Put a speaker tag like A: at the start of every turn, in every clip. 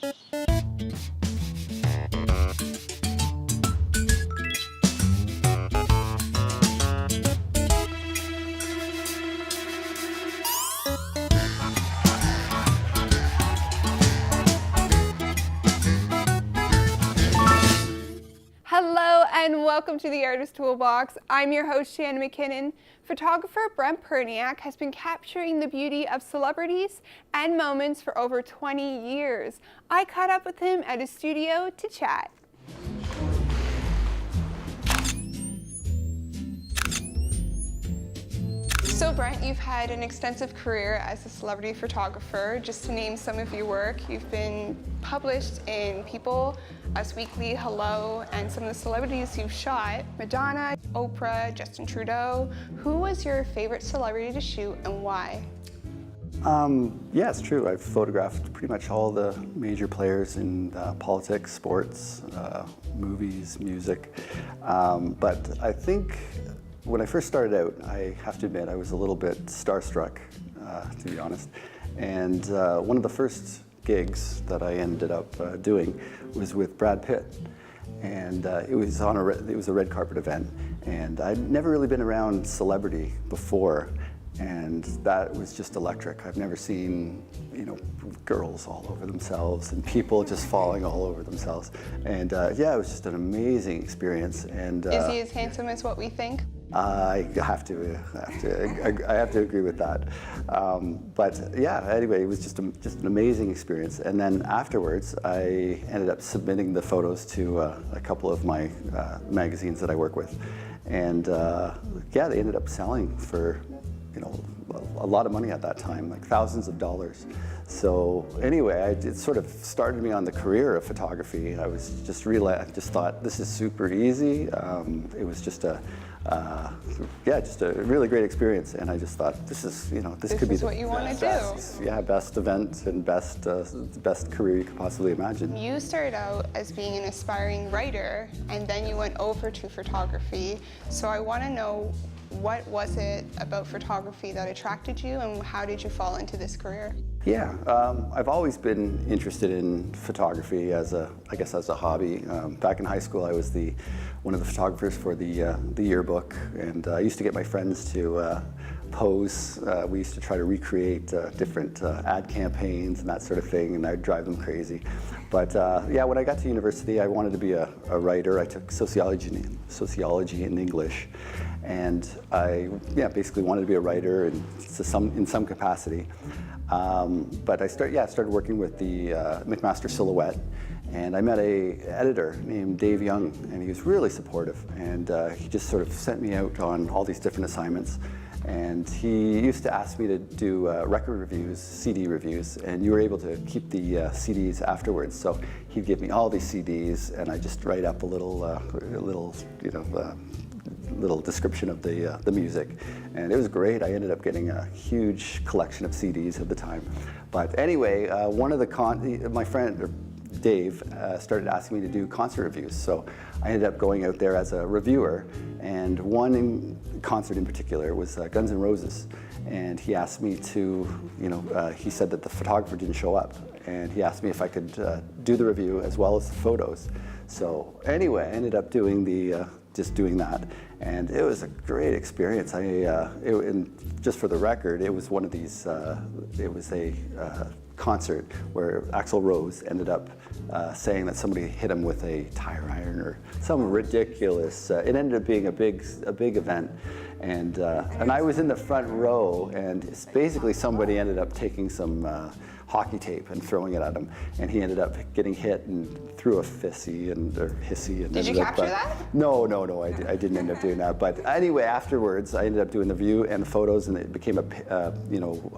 A: Hello and welcome to the Artist Toolbox. I'm your host, Shannon MacKinnon. Photographer Brent Perniac has been capturing the beauty of celebrities and moments for over 20 years. I caught up with him at his studio to chat. So Brent, you've had an extensive career as a celebrity photographer. Just to name some of your work, you've been published in People, Us Weekly, Hello, and some of the celebrities you've shot: Madonna, Oprah, Justin Trudeau. Who was your favorite celebrity to shoot and why?
B: Yeah, it's true. I've photographed pretty much all the major players in politics, sports, movies, music. But I think when I first started out, I have to admit, I was a little bit starstruck, to be honest. And one of the first gigs that I ended up doing was with Brad Pitt. And it was a red carpet event. And I'd never really been around celebrity before. And that was just electric. I've never seen, girls all over themselves and people just falling all over themselves. And yeah, it was just an amazing experience. And
A: is he as handsome as what we think?
B: I have to agree with that. But yeah, anyway, it was just an amazing experience. And then afterwards, I ended up submitting the photos to a couple of my magazines that I work with. And yeah, they ended up selling for, a lot of money at that time, like thousands of dollars. So anyway, it sort of started me on the career of photography. I just thought, this is super easy. It was just a really great experience, and I just thought, this could be
A: what you want to do.
B: Yeah, best event and best career you could possibly imagine.
A: You started out as being an aspiring writer, and then you went over to photography. So I want to know, what was it about photography that attracted you, and how did you fall into this career?
B: Yeah, I've always been interested in photography as a hobby. Back in high school, I was one of the photographers for the yearbook, and I used to get my friends to pose. We used to try to recreate different ad campaigns and that sort of thing, and I'd drive them crazy. But yeah, when I got to university, I wanted to be a writer. I took sociology and English, and I basically wanted to be a writer in some capacity. But I started working with the McMaster Silhouette, and I met an editor named Dave Young, and he was really supportive, and he just sort of sent me out on all these different assignments. And he used to ask me to do record reviews, CD reviews, and you were able to keep the CDs afterwards. So he'd give me all these CDs, and I just write up a little description of the music, and it was great. I ended up getting a huge collection of CDs at the time. But anyway, my friend Dave started asking me to do concert reviews, so I ended up going out there as a reviewer, and one concert in particular was Guns N' Roses, and he asked me to, he said that the photographer didn't show up, and he asked me if I could do the review as well as the photos. So anyway, I ended up doing just doing that, and it was a great experience. And just for the record, it was one of these. It was a concert where Axl Rose ended up saying that somebody hit him with a tire iron or some ridiculous. It ended up being a big event, and I was in the front row, and basically somebody ended up taking some hockey tape and throwing it at him, and he ended up getting hit and threw a hissy. And
A: did you capture that?
B: No, I didn't end up doing that. But anyway, afterwards, I ended up doing the view and the photos, and it became a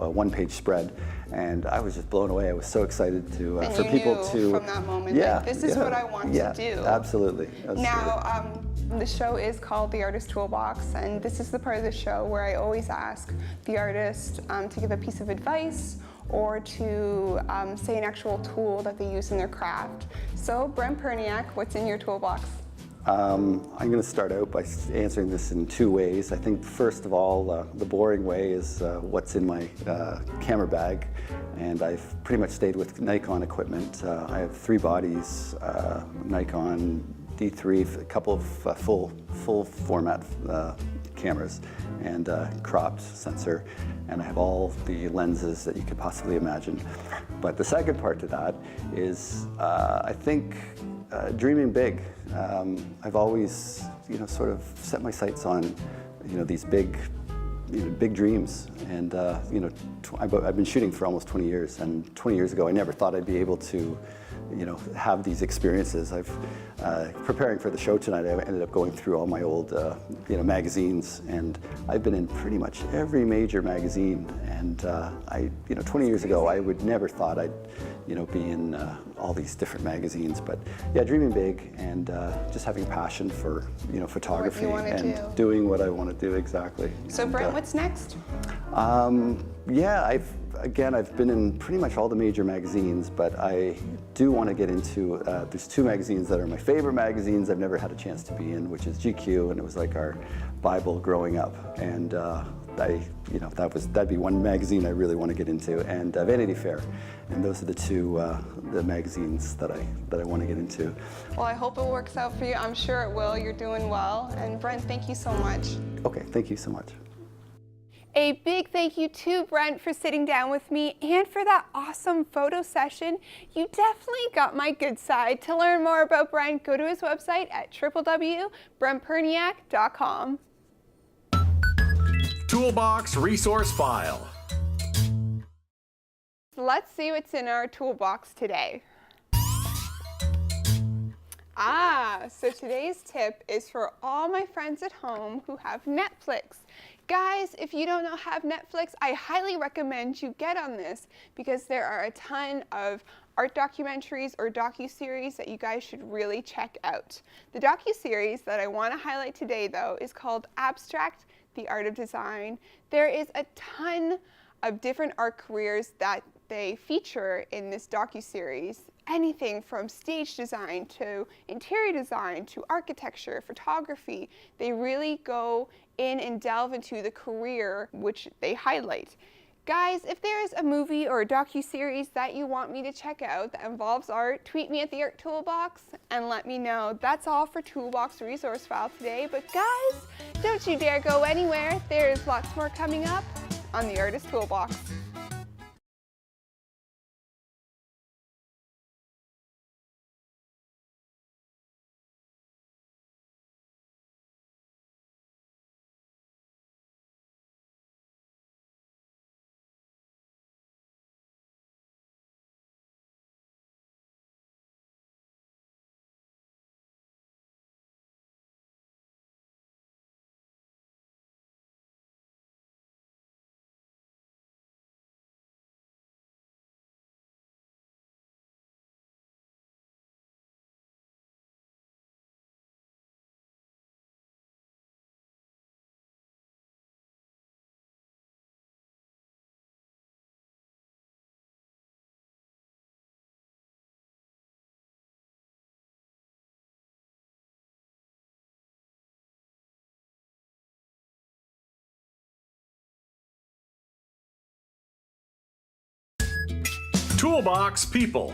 B: one-page spread, and I was just blown away. I was so excited for people to.
A: From that moment, this is what I want to do.
B: Absolutely.
A: Now, the show is called The Artist Toolbox, and this is the part of the show where I always ask the artist to give a piece of advice or to say an actual tool that they use in their craft. So, Brent Perniac, what's in your toolbox?
B: I'm going to start out by answering this in two ways. I think first of all, the boring way is what's in my camera bag, and I've pretty much stayed with Nikon equipment. I have 3 bodies, Nikon D3, a couple of full format cameras, and cropped sensor, and I have all the lenses that you could possibly imagine. But the second part to that is, I think, dreaming big. I've always, sort of set my sights on, these big dreams. And, I've been shooting for almost 20 years. And 20 years ago, I never thought I'd be able to, have these experiences. Preparing for the show tonight, I ended up going through all my old, magazines. And I've been in pretty much every major magazine. And 20 years ago, I would never thought I'd, be in all these different magazines. But yeah, dreaming big and just having passion for, photography and doing what I want to do exactly.
A: So Brent, what's next?
B: Yeah, I've been in pretty much all the major magazines, but I do want to get into, there's 2 magazines that are my favorite magazines I've never had a chance to be in, which is GQ, and it was like our Bible growing up. And that'd be one magazine I really want to get into, and Vanity Fair. And those are the 2 the magazines that I want to get into.
A: Well, I hope it works out for you. I'm sure it will. You're doing well. And Brent, thank you so much.
B: Okay, thank you so much.
A: A big thank you to Brent for sitting down with me and for that awesome photo session. You definitely got my good side. To learn more about Brent, go to his website at www.brentperniac.com.
C: Toolbox Resource File.
A: Let's see what's in our toolbox today. So today's tip is for all my friends at home who have Netflix. Guys, if you don't have Netflix, I highly recommend you get on this because there are a ton of art documentaries or docuseries that you guys should really check out. The docuseries that I want to highlight today, though, is called Abstract: The Art of Design. There is a ton of different art careers that they feature in this docuseries. Anything from stage design to interior design to architecture, photography. They really go in and delve into the career which they highlight. Guys, if there is a movie or a docuseries that you want me to check out that involves art, tweet me at the Art Toolbox and let me know. That's all for Toolbox Resource File today, but guys, don't you dare go anywhere. There's lots more coming up on the Artist Toolbox.
C: Toolbox People.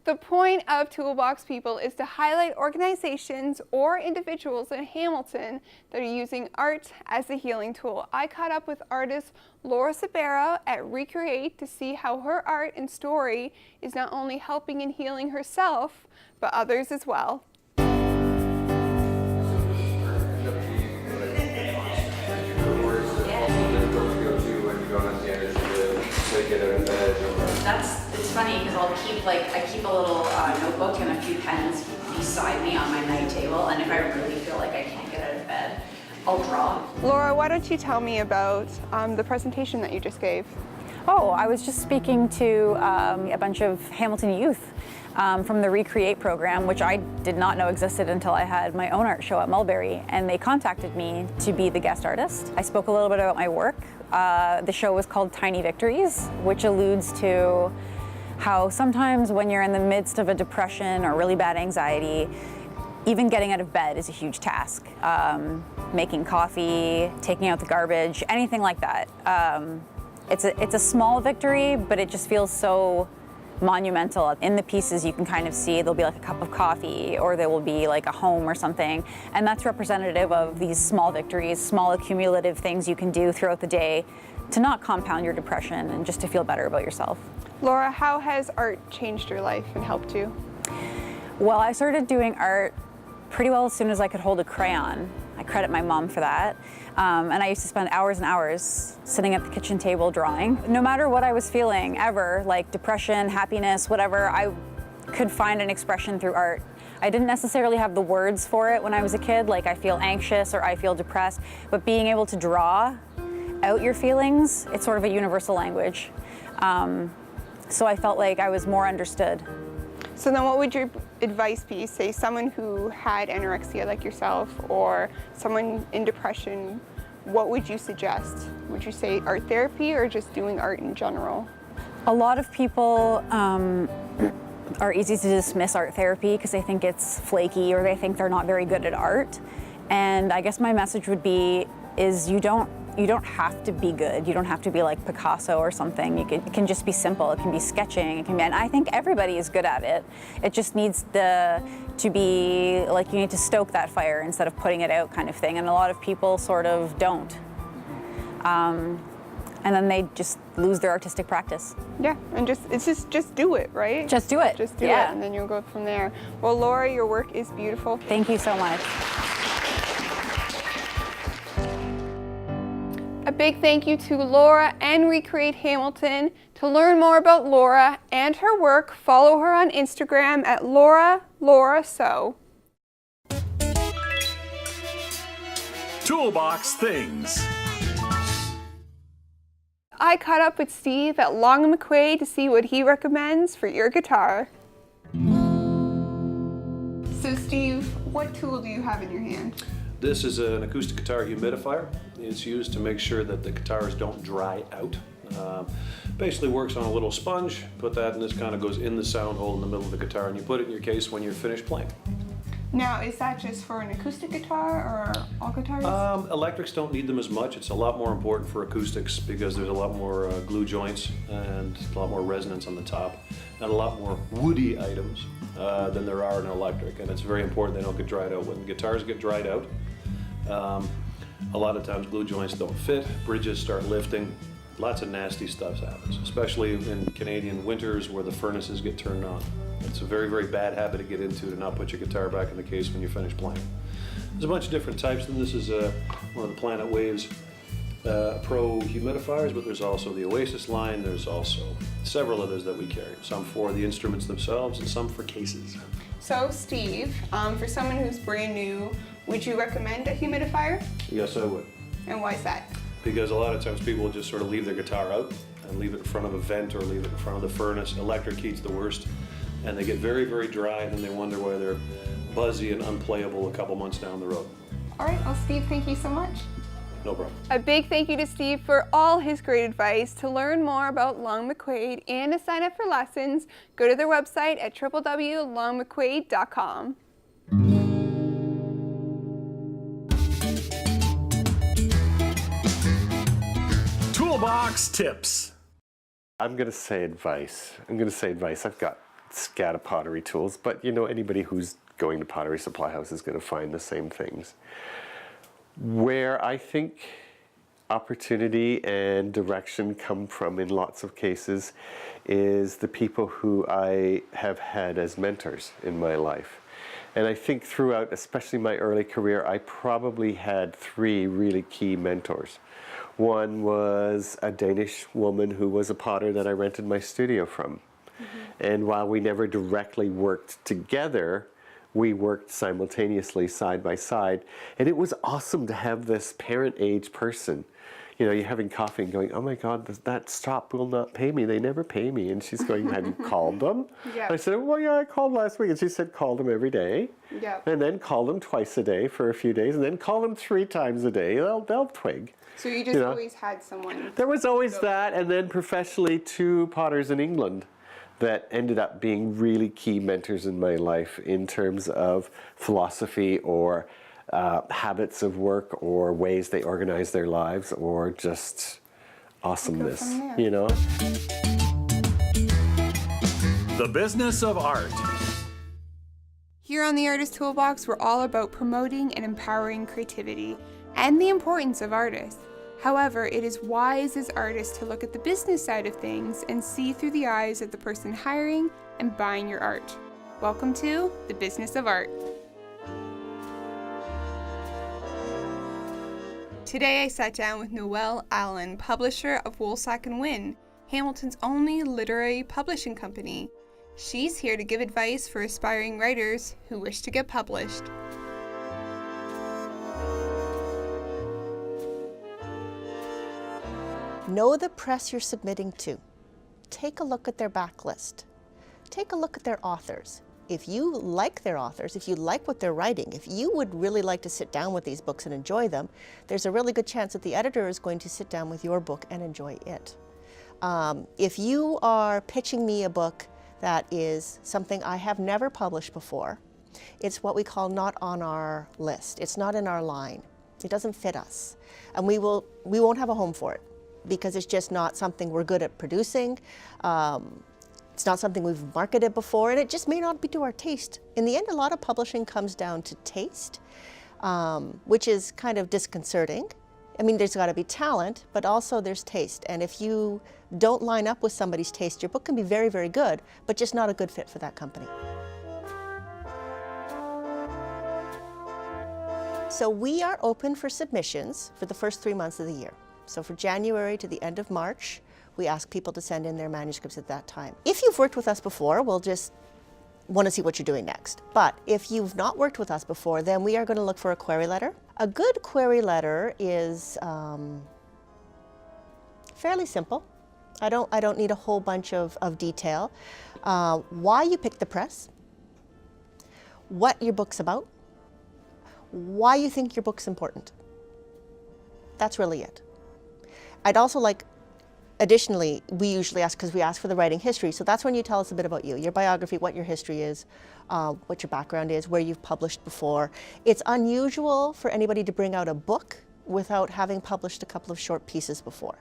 A: The point of Toolbox People is to highlight organizations or individuals in Hamilton that are using art as a healing tool. I caught up with artist Laura Sorbara at Recreate to see how her art and story is not only helping and healing herself, but others as well.
D: It's funny because I keep a little notebook and a few pens beside me on my night table, and if I really feel like I can't get out of bed, I'll draw.
A: Laura, why don't you tell me about the presentation that you just gave?
E: Oh, I was just speaking to a bunch of Hamilton youth from the Recreate program, which I did not know existed until I had my own art show at Mulberry, and they contacted me to be the guest artist. I spoke a little bit about my work. The show was called Tiny Victories, which alludes to how sometimes when you're in the midst of a depression or really bad anxiety, even getting out of bed is a huge task. Making coffee, taking out the garbage, anything like that. It's a small victory, but it just feels so monumental. In the pieces you can kind of see there'll be like a cup of coffee or there will be like a home or something, and that's representative of these small victories, small accumulative things you can do throughout the day to not compound your depression and just to feel better about yourself.
A: Laura, how has art changed your life and helped you?
E: Well, I started doing art pretty well as soon as I could hold a crayon. I credit my mom for that. And I used to spend hours and hours sitting at the kitchen table drawing. No matter what I was feeling, ever, like depression, happiness, whatever, I could find an expression through art. I didn't necessarily have the words for it when I was a kid, like I feel anxious or I feel depressed, but being able to draw out your feelings, it's sort of a universal language. So I felt like I was more understood.
A: So then what would your advice be, say someone who had anorexia like yourself or someone in depression, what would you suggest? Would you say art therapy or just doing art in general?
E: A lot of people are easy to dismiss art therapy because they think it's flaky or they think they're not very good at art. And I guess my message would be is you don't have to be good. You don't have to be like Picasso or something. It can just be simple. It can be sketching. It can be, and I think everybody is good at it. It just needs to be like you need to stoke that fire instead of putting it out kind of thing. And a lot of people sort of don't. And then they just lose their artistic practice.
A: Yeah, and just do it, right?
E: Just do it.
A: Just do
E: Yeah.
A: it, and then you'll go from there. Well, Laura, your work is beautiful.
E: Thank you so much.
A: A big thank you to Laura and Recreate Hamilton. To learn more about Laura and her work, follow her on Instagram at Laura So.
C: Toolbox things.
A: I caught up with Steve at Long & McQuaid to see what he recommends for your guitar. So Steve, what tool do you have in your hand?
F: This is an acoustic guitar humidifier. It's used to make sure that the guitars don't dry out. Basically works on a little sponge, put that and this kind of goes in the sound hole in the middle of the guitar and you put it in your case when you're finished playing.
A: Now, is that just for an acoustic guitar or all guitars?
F: Electrics don't need them as much. It's a lot more important for acoustics because there's a lot more glue joints and a lot more resonance on the top and a lot more woody items than there are in an electric. And it's very important they don't get dried out. When guitars get dried out, a lot of times glue joints don't fit, bridges start lifting, lots of nasty stuff happens, especially in Canadian winters where the furnaces get turned on. It's a very, very bad habit to get into to not put your guitar back in the case when you're finished playing. There's a bunch of different types, and this is one of the Planet Waves Pro humidifiers, but there's also the Oasis line, there's also several others that we carry, some for the instruments themselves and some for cases.
A: So Steve, for someone who's brand new, would you recommend a humidifier?
F: Yes, I would.
A: And why is that?
F: Because a lot of times people will just sort of leave their guitar out and leave it in front of a vent or leave it in front of the furnace. Electric heat's the worst. And they get very, very dry and then they wonder why they're buzzy and unplayable a couple months down the road.
A: All right, well Steve, thank you so much.
F: No problem.
A: A big thank you to Steve for all his great advice. To learn more about Long McQuaid and to sign up for lessons, go to their website at www.longmcquaid.com.
C: Toolbox tips.
G: I'm going to say advice. I've got scat of pottery tools, but you know, anybody who's going to Pottery Supply House is going to find the same things. Where I think opportunity and direction come from in lots of cases is the people who I have had as mentors in my life. And I think throughout, especially my early career, I probably had 3 really key mentors. One was a Danish woman who was a potter that I rented my studio from. And while we never directly worked together, we worked simultaneously side by side. And it was awesome to have this parent age person. You know, you're having coffee and going, oh my God, that shop will not pay me. They never pay me. And she's going, have you called them?
A: Yeah.
G: I said, well, yeah, I called last week. And she said, call them every day.
A: Yeah.
G: And then call them twice a day for a few days. And then call them 3 times a day. They'll twig.
A: So you just always had someone.
G: There was always that, and then professionally 2 potters in England that ended up being really key mentors in my life in terms of philosophy or habits of work or ways they organize their lives or just awesomeness, you know?
C: The business of art.
A: Here on the Artist Toolbox, we're all about promoting and empowering creativity and the importance of artists. However, it is wise as artists to look at the business side of things and see through the eyes of the person hiring and buying your art. Welcome to the Business of Art. Today I sat down with Noelle Allen, publisher of Woolsack & Win, Hamilton's only literary publishing company. She's here to give advice for aspiring writers who wish to get published.
H: Know the press you're submitting to. Take a look at their backlist. Take a look at their authors. If you like their authors, if you like what they're writing, if you would really like to sit down with these books and enjoy them, there's a really good chance that the editor is going to sit down with your book and enjoy it. If you are pitching me a book that is something I have never published before, it's what we call not on our list. It's not in our line. It doesn't fit us. And we won't have a home for it, because it's just not something we're good at producing. It's not something we've marketed before, and it just may not be to our taste. In the end, a lot of publishing comes down to taste, which is kind of disconcerting. I mean, there's got to be talent, but also there's taste. And if you don't line up with somebody's taste, your book can be very, very good, but just not a good fit for that company. So we are open for submissions for the first 3 months of the year. So for January to the end of March, we ask people to send in their manuscripts at that time. If you've worked with us before, we'll just want to see what you're doing next. But if you've not worked with us before, then we are going to look for a query letter. A good query letter is fairly simple. I don't need a whole bunch of detail. Why you picked the press, what your book's about, why you think your book's important. That's really it. I'd also like, additionally, we usually ask, because we ask for the writing history, so that's when you tell us a bit about you, your biography, what your history is, what your background is, where you've published before. It's unusual for anybody to bring out a book without having published a couple of short pieces before.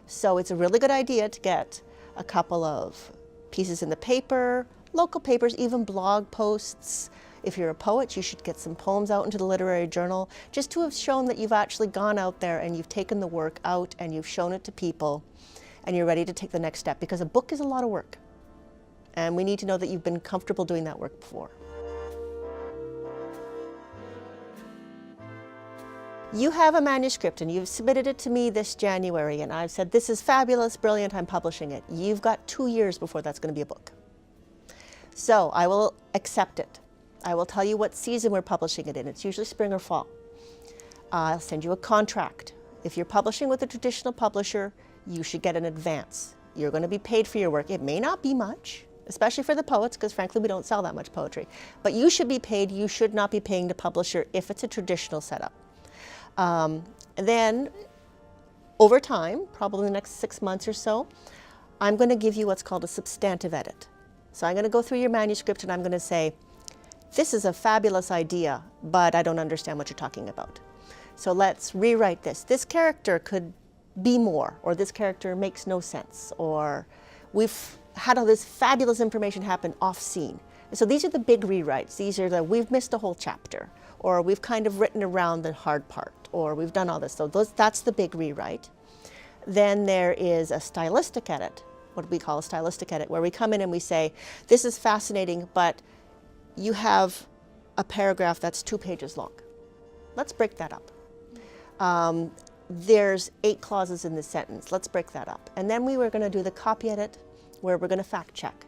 H: So it's a really good idea to get a couple of pieces in the paper, local papers, even blog posts. If you're a poet, you should get some poems out into the literary journal, just to have shown that you've actually gone out there and you've taken the work out and you've shown it to people and you're ready to take the next step, because a book is a lot of work. And we need to know that you've been comfortable doing that work before. You have a manuscript and you've submitted it to me this January, and I've said, this is fabulous, brilliant, I'm publishing it. You've got 2 years before that's going to be a book. So I will accept it. I will tell you what season we're publishing it in. It's usually spring or fall. I'll send you a contract. If you're publishing with a traditional publisher, you should get an advance. You're going to be paid for your work. It may not be much, especially for the poets, because frankly we don't sell that much poetry. But you should be paid. You should not be paying the publisher if it's a traditional setup. Then over time, probably the next 6 months or so, I'm going to give you what's called a substantive edit. So I'm going to go through your manuscript and I'm going to say, this is a fabulous idea, but I don't understand what you're talking about. So let's rewrite this. This character could be more, or this character makes no sense, or we've had all this fabulous information happen off scene. So these are the big rewrites. These are the, we've missed a whole chapter, or we've kind of written around the hard part, or we've done all this. So that's the big rewrite. Then there is a stylistic edit, what we call a stylistic edit, where we come in and we say, this is fascinating, but you have a paragraph that's 2 pages long. Let's break that up. There's 8 clauses in this sentence. Let's break that up. And then we were going to do the copy edit, where we're going to fact check.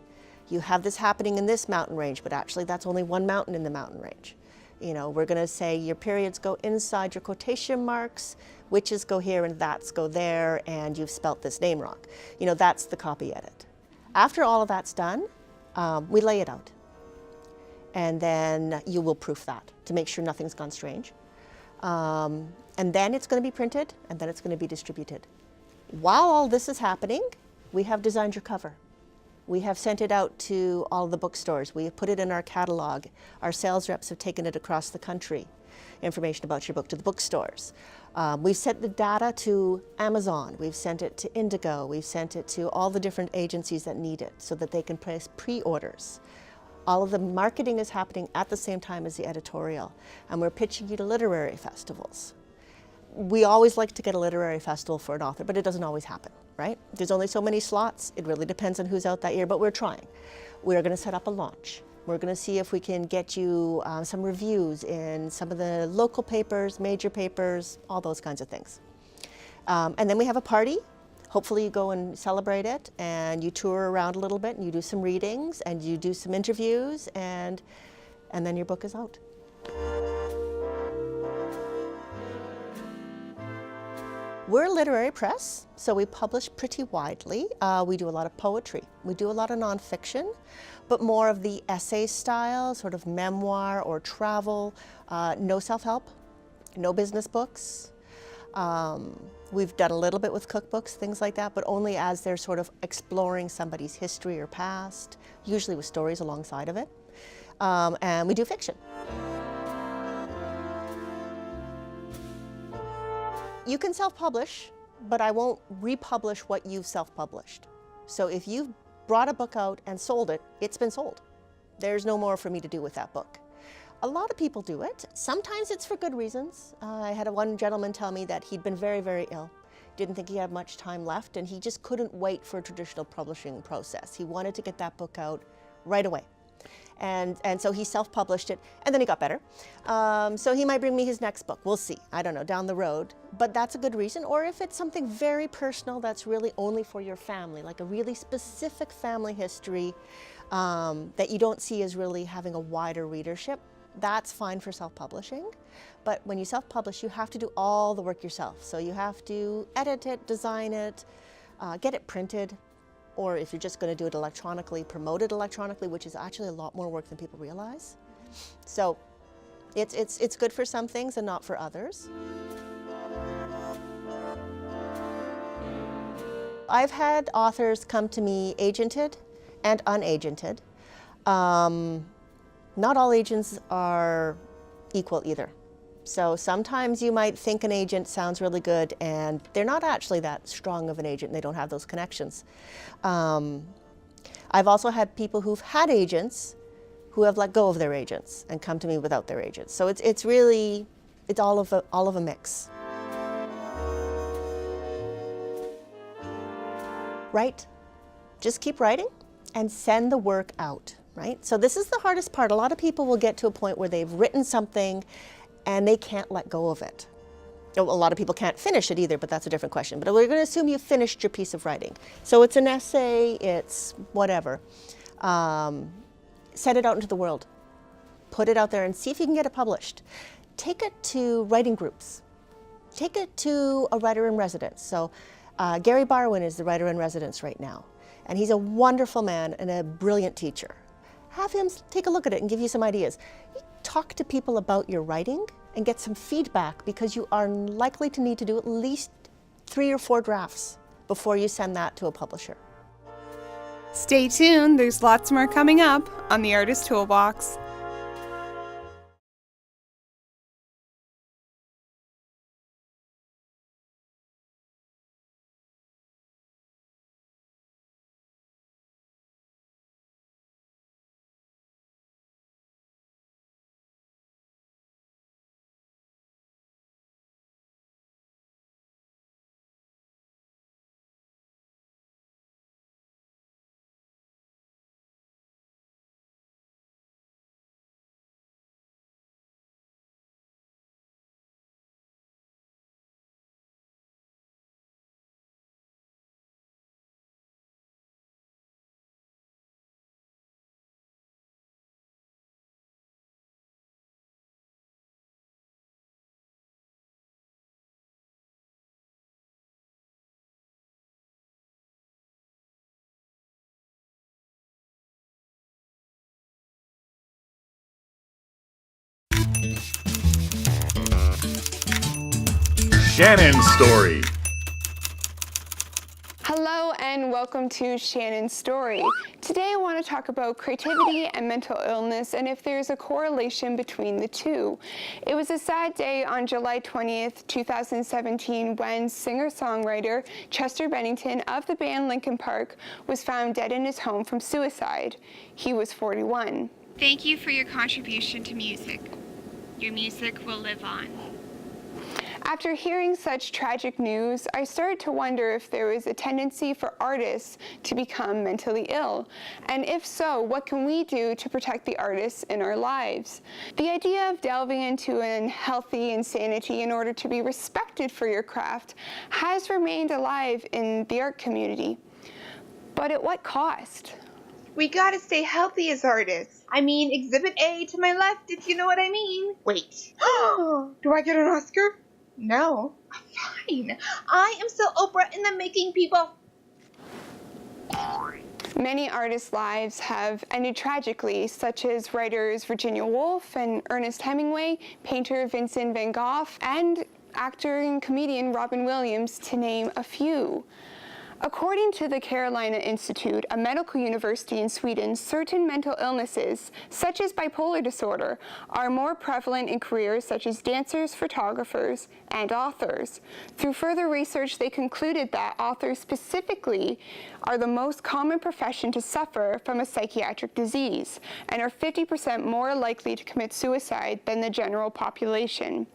H: You have this happening in this mountain range, but actually that's only one mountain in the mountain range. You know, we're going to say your periods go inside your quotation marks, whiches go here and that's go there, and you've spelt this name wrong. You know, that's the copy edit. After all of that's done, we lay it out. And then you will proof that to make sure nothing's gone strange. And then it's going to be printed, and then it's going to be distributed. While all this is happening, we have designed your cover. We have sent it out to all the bookstores. We have put it in our catalog. Our sales reps have taken it across the country, information about your book, to the bookstores. We've sent the data to Amazon. We've sent it to Indigo. We've sent it to all the different agencies that need it so that they can place pre-orders. All of the marketing is happening at the same time as the editorial, and we're pitching you to literary festivals. We always like to get a literary festival for an author, but it doesn't always happen, right? There's only so many slots. It really depends on who's out that year, but we're trying. We're going to set up a launch. We're going to see if we can get you some reviews in some of the local papers, major papers, all those kinds of things. And then we have a party. Hopefully you go and celebrate it, and you tour around a little bit, and you do some readings, and you do some interviews, and then your book is out. We're a literary press, so we publish pretty widely. We do a lot of poetry. We do a lot of nonfiction, but more of the essay style, sort of memoir or travel. No self-help, no business books. We've done a little bit with cookbooks, things like that, but only as they're sort of exploring somebody's history or past, usually with stories alongside of it. And we do fiction. You can self-publish, but I won't republish what you've self-published. So if you've brought a book out and sold it, it's been sold. There's no more for me to do with that book. A lot of people do it. Sometimes it's for good reasons. I had one gentleman tell me that he'd been very, very ill, didn't think he had much time left, and he just couldn't wait for a traditional publishing process. He wanted to get that book out right away. And so he self-published it, and then he got better. So he might bring me his next book. We'll see. I don't know, down the road. But that's a good reason. Or if it's something very personal that's really only for your family, like a really specific family history that you don't see as really having a wider readership, that's fine for self-publishing. But when you self-publish, you have to do all the work yourself. So you have to edit it, design it, get it printed, or if you're just going to do it electronically, promote it electronically, which is actually a lot more work than people realize. So it's good for some things and not for others. I've had authors come to me agented and unagented. Not all agents are equal either. So sometimes you might think an agent sounds really good and they're not actually that strong of an agent and they don't have those connections. I've also had people who've had agents who have let go of their agents and come to me without their agents. So it's really, it's all of a mix. Write, just keep writing and send the work out, right? So this is the hardest part. A lot of people will get to a point where they've written something and they can't let go of it. A lot of people can't finish it either, but that's a different question. But we're going to assume you finished your piece of writing. So it's an essay, it's whatever. Send it out into the world. Put it out there and see if you can get it published. Take it to writing groups. Take it to a writer in residence. So Gary Barwin is the writer in residence right now. And he's a wonderful man and a brilliant teacher. Have him take a look at it and give you some ideas. Talk to people about your writing and get some feedback, because you are likely to need to do at least 3 or 4 drafts before you send that to a publisher.
I: Stay tuned, there's lots more coming up on the Artist Toolbox.
C: Shannon's story.
A: Hello and and welcome to Shannon's Story. Today I want to talk about creativity and mental illness and if there's a correlation between the two. It was a sad day on July 20th, 2017 when singer-songwriter Chester Bennington of the band Linkin Park was found dead in his home from suicide. He was 41.
I: Thank you for your contribution to music. Your music will live on.
A: After hearing such tragic news, I started to wonder if there was a tendency for artists to become mentally ill. And if so, what can we do to protect the artists in our lives? The idea of delving into unhealthy insanity in order to be respected for your craft has remained alive in the art community. But at what cost?
J: We gotta stay healthy as artists. I mean, Exhibit A to my left, if you know what I mean. Wait. Do I get an Oscar? No. Fine. I am still Oprah in the making, people.
A: Many artists' lives have ended tragically, such as writers Virginia Woolf and Ernest Hemingway, painter Vincent van Gogh, and actor and comedian Robin Williams, to name a few. According to the Carolina Institute, a medical university in Sweden, certain mental illnesses, such as bipolar disorder, are more prevalent in careers such as dancers, photographers, and authors. Through further research, they concluded that authors specifically are the most common profession to suffer from a psychiatric disease and are 50% more likely to commit suicide than the general population.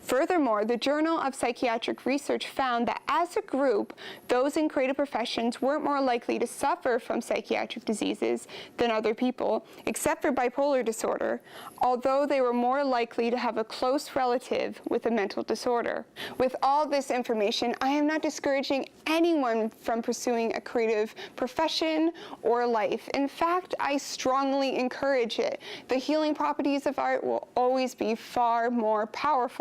A: Furthermore, the Journal of Psychiatric Research found that as a group, those in creative professions weren't more likely to suffer from psychiatric diseases than other people, except for bipolar disorder, although they were more likely to have a close relative with a mental disorder. With all this information, I am not discouraging anyone from pursuing a creative profession or life. In fact, I strongly encourage it. The healing properties of art will always be far more powerful.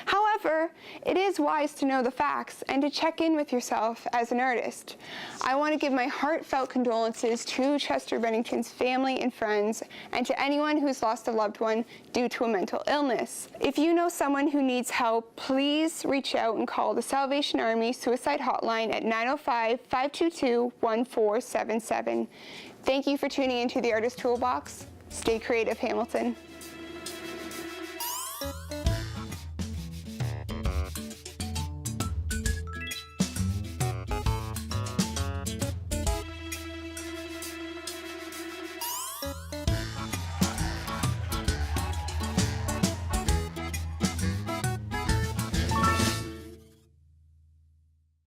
A: However, it is wise to know the facts and to check in with yourself as an artist. I want to give my heartfelt condolences to Chester Bennington's family and friends, and to anyone who's lost a loved one due to a mental illness. If you know someone who needs help, please reach out and call the Salvation Army Suicide Hotline at 905-522-1477. Thank you for tuning into the Artist Toolbox. Stay creative, Hamilton.